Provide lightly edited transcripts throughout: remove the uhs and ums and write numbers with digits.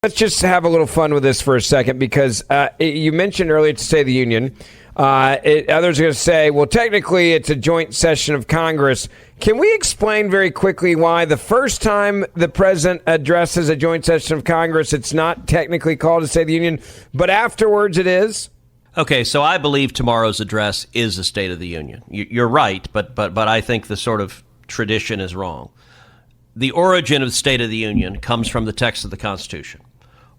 Let's just have a little fun with this for a second, because you mentioned earlier to State of the Union. Others are going to say, well, technically it's a joint session of Congress. Can we explain very quickly why the first time the president addresses a joint session of Congress, it's not technically called a State of the Union, but afterwards it is? Okay, so I believe tomorrow's address is a State of the Union. You're right, but I think the sort of tradition is wrong. The origin of the State of the Union comes from the text of the Constitution.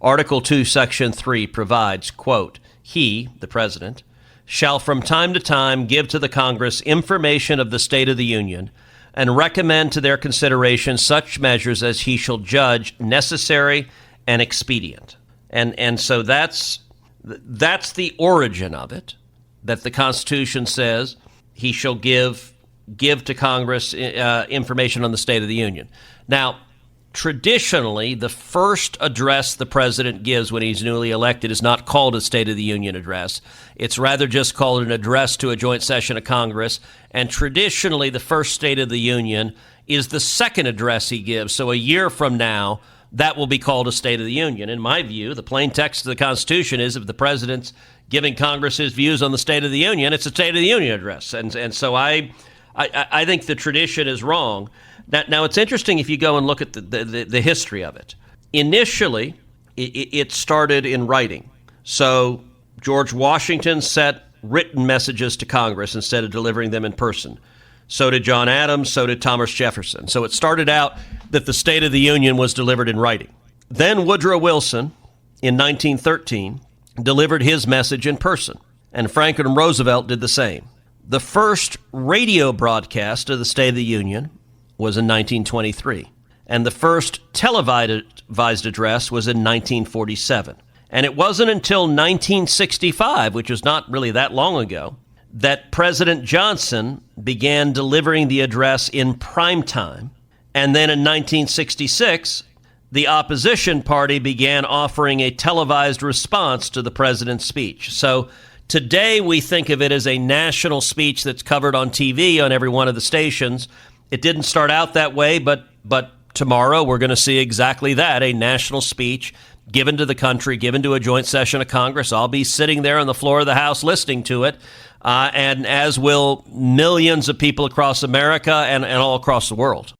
Article 2, Section 3 provides, quote, "He, the president, shall from time to time give to the Congress information of the State of the Union and recommend to their consideration such measures as he shall judge necessary and expedient." And so that's the origin of it, that the Constitution says he shall give to Congress information on the State of the Union. Now, traditionally, the first address the president gives when he's newly elected is not called a State of the Union address. It's rather just called an address to a joint session of Congress. And traditionally, the first State of the Union is the second address he gives. So a year from now, that will be called a State of the Union. In my view, the plain text of the Constitution is if the president's giving Congress his views on the State of the Union, it's a State of the Union address. And so I think the tradition is wrong. Now, it's interesting if you go and look at the history of it. Initially, it started in writing. So George Washington sent written messages to Congress instead of delivering them in person. So did John Adams, so did Thomas Jefferson. So it started out that the State of the Union was delivered in writing. Then Woodrow Wilson, in 1913, delivered his message in person, and Franklin Roosevelt did the same. The first radio broadcast of the State of the Union was in 1923, and the first televised address was in 1947. And it wasn't until 1965, which was not really that long ago, that President Johnson began delivering the address in prime time. And then in 1966, the opposition party began offering a televised response to the president's speech. So today we think of it as a national speech that's covered on TV on every one of the stations. It didn't start out that way, but tomorrow we're going to see exactly that, a national speech given to the country, given to a joint session of Congress. I'll be sitting there on the floor of the House listening to it, and as will millions of people across America and all across the world.